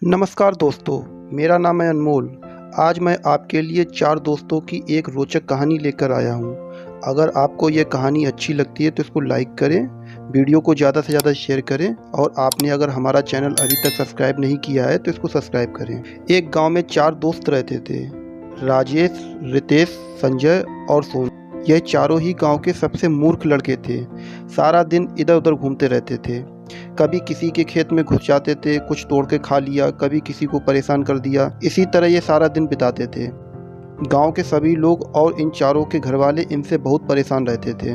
नमस्कार दोस्तों, मेरा नाम है अनमोल। आज मैं आपके लिए 4 दोस्तों की एक रोचक कहानी लेकर आया हूँ। अगर आपको ये कहानी अच्छी लगती है तो इसको लाइक करें, वीडियो को ज़्यादा से ज़्यादा शेयर करें और आपने अगर हमारा चैनल अभी तक सब्सक्राइब नहीं किया है तो इसको सब्सक्राइब करें। एक गांव में 4 दोस्त रहते थे, राजेश, रितेश, संजय और सोनू। ये चारों ही गांव के सबसे मूर्ख लड़के थे। सारा दिन इधर उधर घूमते रहते थे। कभी किसी के खेत में घुस जाते थे, कुछ तोड़ के खा लिया, कभी किसी को परेशान कर दिया। इसी तरह ये सारा दिन बिताते थे। गांव के सभी लोग और इन चारों के घरवाले इनसे बहुत परेशान रहते थे।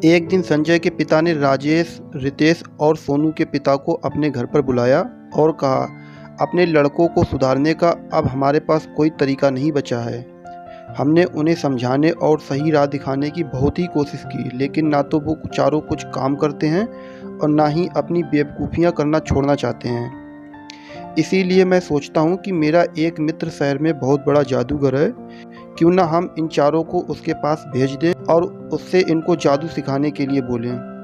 एक दिन संजय के पिता ने राजेश, रितेश और सोनू के पिता को अपने घर पर बुलाया और कहा, अपने लड़कों को सुधारने का अब हमारे पास कोई तरीका नहीं बचा है। हमने उन्हें समझाने और सही राह दिखाने की बहुत ही कोशिश की, लेकिन ना तो वो चारों कुछ काम करते हैं और ना ही अपनी बेवकूफ़ियाँ करना छोड़ना चाहते हैं। इसीलिए मैं सोचता हूँ कि मेरा एक मित्र शहर में बहुत बड़ा जादूगर है, क्यों ना हम इन चारों को उसके पास भेज दें और उससे इनको जादू सिखाने के लिए बोलें।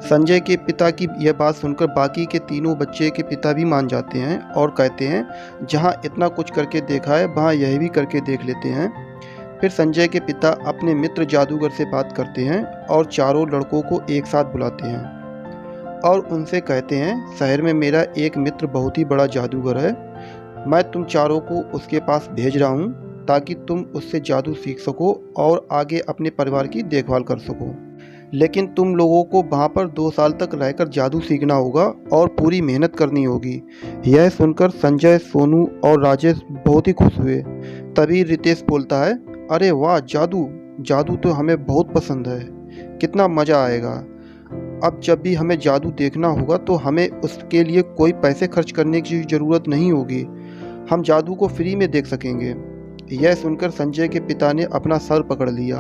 संजय के पिता की यह बात सुनकर बाकी के तीनों बच्चे के पिता भी मान जाते हैं और कहते हैं, जहाँ इतना कुछ करके देखा है वहाँ यह भी करके देख लेते हैं। फिर संजय के पिता अपने मित्र जादूगर से बात करते हैं और चारों लड़कों को एक साथ बुलाते हैं और उनसे कहते हैं, शहर में मेरा एक मित्र बहुत ही बड़ा जादूगर है। मैं तुम चारों को उसके पास भेज रहा हूँ ताकि तुम उससे जादू सीख सको और आगे अपने परिवार की देखभाल कर सको। लेकिन तुम लोगों को वहाँ पर 2 साल तक रहकर जादू सीखना होगा और पूरी मेहनत करनी होगी। यह सुनकर संजय, सोनू और राजेश बहुत ही खुश हुए। तभी रितेश बोलता है, अरे वाह, जादू तो हमें बहुत पसंद है, कितना मज़ा आएगा। अब जब भी हमें जादू देखना होगा तो हमें उसके लिए कोई पैसे खर्च करने की ज़रूरत नहीं होगी, हम जादू को फ्री में देख सकेंगे। यह सुनकर संजय के पिता ने अपना सर पकड़ लिया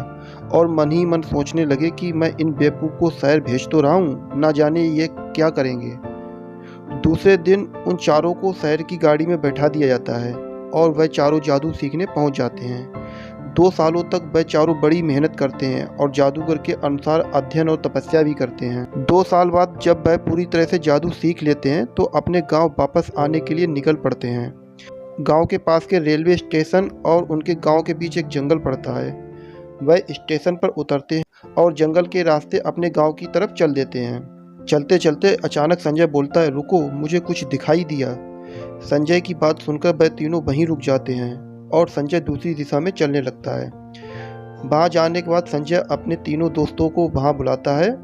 और मन ही मन सोचने लगे कि मैं इन बेवकूफ़ को शहर भेज तो रहा हूँ, ना जाने ये क्या करेंगे। दूसरे दिन उन चारों को शहर की गाड़ी में बैठा दिया जाता है और वह चारों जादू सीखने पहुँच जाते हैं। 2 सालों तक वह चारों बड़ी मेहनत करते हैं और जादूगर के अनुसार अध्ययन और तपस्या भी करते हैं। 2 साल बाद जब वह पूरी तरह से जादू सीख लेते हैं तो अपने गांव वापस आने के लिए निकल पड़ते हैं। गांव के पास के रेलवे स्टेशन और उनके गांव के बीच एक जंगल पड़ता है। वह स्टेशन पर उतरते हैं और जंगल के रास्ते अपने गांव की तरफ चल देते हैं। चलते चलते अचानक संजय बोलता है, रुको, मुझे कुछ दिखाई दिया। संजय की बात सुनकर वह तीनों वहीं रुक जाते हैं और संजय दूसरी दिशा में चलने लगता है। वहाँ जाने के बाद संजय अपने तीनों दोस्तों को वहाँ बुलाता है।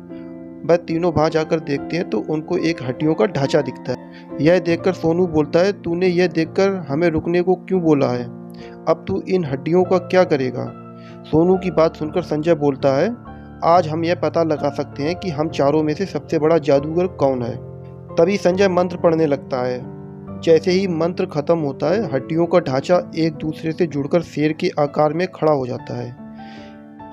वह तीनों वहाँ जाकर देखते हैं तो उनको एक हड्डियों का ढांचा दिखता है। यह देखकर सोनू बोलता है, तूने यह देखकर हमें रुकने को क्यों बोला है? अब तू इन हड्डियों का क्या करेगा? सोनू की बात सुनकर संजय बोलता है, आज हम यह पता लगा सकते हैं कि हम चारों में से सबसे बड़ा जादूगर कौन है। तभी संजय मंत्र पढ़ने लगता है। जैसे ही मंत्र खत्म होता है, हड्डियों का ढांचा एक दूसरे से जुड़कर शेर के आकार में खड़ा हो जाता है।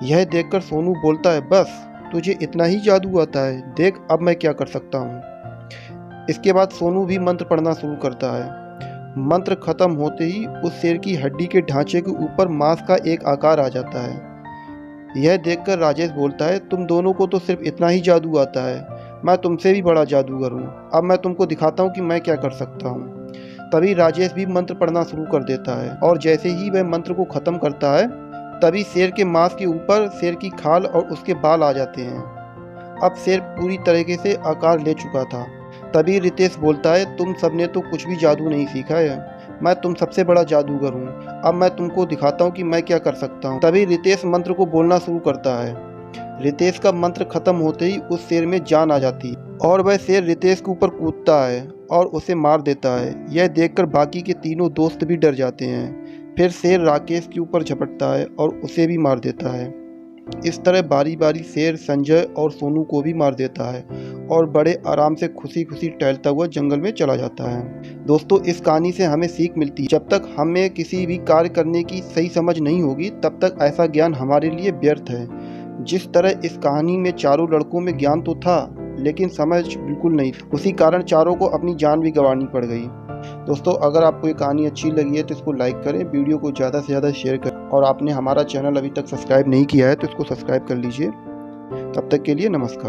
यह देखकर सोनू बोलता है, बस तुझे इतना ही जादू आता है, देख अब मैं क्या कर सकता हूँ। इसके बाद सोनू भी मंत्र पढ़ना शुरू करता है। मंत्र खत्म होते ही उस शेर की हड्डी के ढांचे के ऊपर मांस का एक आकार आ जाता है। यह देखकर राजेश बोलता है, तुम दोनों को तो सिर्फ इतना ही जादू आता है, मैं तुमसे भी बड़ा जादूगर हूँ। अब मैं तुमको दिखाता हूँ कि मैं क्या कर सकता हूँ। तभी राजेश भी मंत्र पढ़ना शुरू कर देता है और जैसे ही वह मंत्र को खत्म करता है तभी शेर के मांस के ऊपर शेर की खाल और उसके बाल आ जाते हैं। अब शेर पूरी तरीके से आकार ले चुका था। तभी रितेश बोलता है, तुम सबने तो कुछ भी जादू नहीं सीखा है, मैं तुम सबसे बड़ा जादूगर हूँ, अब मैं तुमको दिखाता हूँ कि मैं क्या कर सकता हूँ। तभी रितेश मंत्र को बोलना शुरू करता है। रितेश का मंत्र खत्म होते ही उस शेर में जान आ जाती है और वह शेर रितेश के ऊपर कूदता है और उसे मार देता है। यह देखकर बाकी के तीनों दोस्त भी डर जाते हैं। फिर शेर राकेश के ऊपर झपटता है और उसे भी मार देता है। इस तरह बारी बारी शेर संजय और सोनू को भी मार देता है और बड़े आराम से खुशी खुशी टहलता हुआ जंगल में चला जाता है। दोस्तों, इस कहानी से हमें सीख मिलती है, जब तक हमें किसी भी कार्य करने की सही समझ नहीं होगी तब तक ऐसा ज्ञान हमारे लिए व्यर्थ है। जिस तरह इस कहानी में चारों लड़कों में ज्ञान तो था लेकिन समझ बिल्कुल नहीं थी, उसी कारण चारों को अपनी जान भी गंवानी पड़ गई। दोस्तों, अगर आपको ये कहानी अच्छी लगी है तो इसको लाइक करें, वीडियो को ज़्यादा से ज़्यादा शेयर करें और आपने हमारा चैनल अभी तक सब्सक्राइब नहीं किया है तो इसको सब्सक्राइब कर लीजिए। तब तक के लिए नमस्कार।